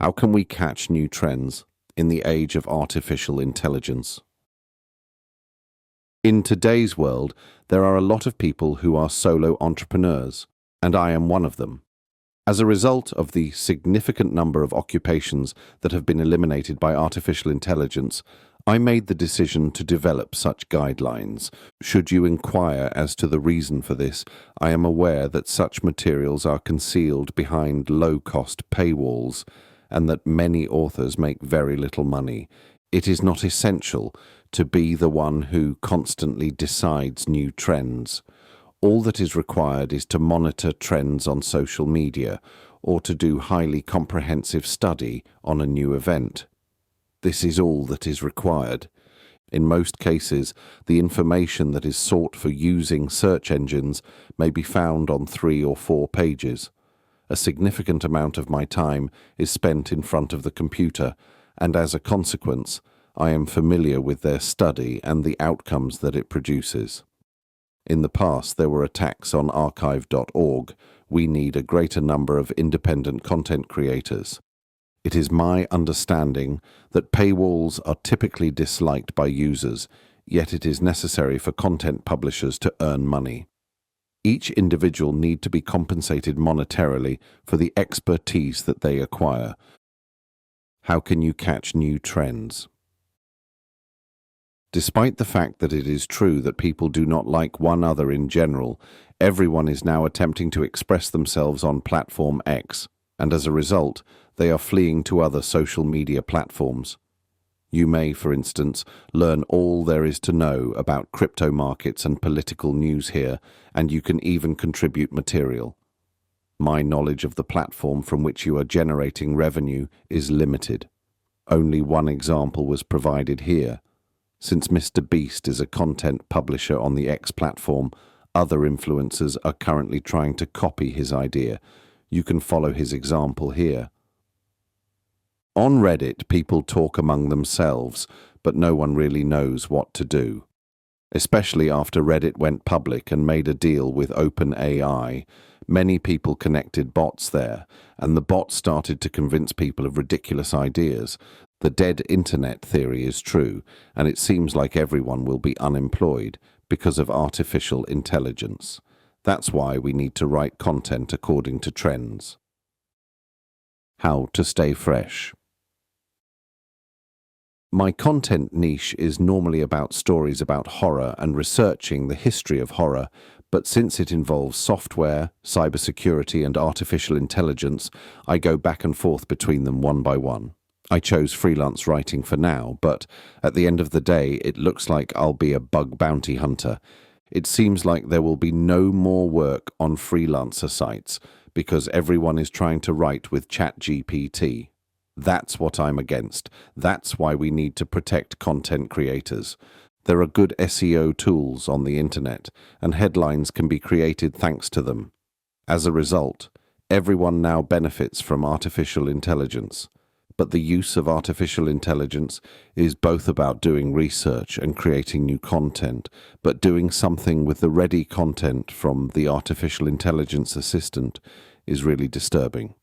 How can we catch new trends in the age of artificial intelligence? In today's world, there are a lot of people who are solo entrepreneurs, and I am one of them. As a result of the significant number of occupations that have been eliminated by artificial intelligence, I made the decision to develop such guidelines. Should you inquire as to the reason for this, I am aware that such materials are concealed behind low-cost paywalls and that many authors make very little money. It is not essential to be the one who constantly decides new trends. All that is required is to monitor trends on social media or to do highly comprehensive study on a new event. This is all that is required. In most cases, the information that is sought for using search engines may be found on 3 or 4 pages. A significant amount of my time is spent in front of the computer, and as a consequence, I am familiar with their study and the outcomes that it produces. In the past, there were attacks on archive.org. We need a greater number of independent content creators. It is my understanding that paywalls are typically disliked by users, yet it is necessary for content publishers to earn money. Each individual need to be compensated monetarily for the expertise that they acquire. How can you catch new trends? Despite the fact that it is true that people do not like one another in general, everyone is now attempting to express themselves on platform X, and as a result, they are fleeing to other social media platforms. You may, for instance, learn all there is to know about crypto markets and political news here, and you can even contribute material. My knowledge of the platform from which you are generating revenue is limited. Only one example was provided here. Since Mr. Beast is a content publisher on the X platform, other influencers are currently trying to copy his idea. You can follow his example here. On Reddit, people talk among themselves, but no one really knows what to do. Especially after Reddit went public and made a deal with OpenAI, many people connected bots there, and the bots started to convince people of ridiculous ideas. The dead internet theory is true, and it seems like everyone will be unemployed because of artificial intelligence. That's why we need to write content according to trends. How to stay fresh. My content niche is normally about stories about horror and researching the history of horror, but since it involves software, cybersecurity, and artificial intelligence, I go back and forth between them one by one. I chose freelance writing for now, but at the end of the day, it looks like I'll be a bug bounty hunter. It seems like there will be no more work on freelancer sites because everyone is trying to write with ChatGPT. That's what I'm against. That's why we need to protect content creators. There are good SEO tools on the internet, and headlines can be created thanks to them. As a result, everyone now benefits from artificial intelligence. But the use of artificial intelligence is both about doing research and creating new content, but doing something with the ready content from the artificial intelligence assistant is really disturbing.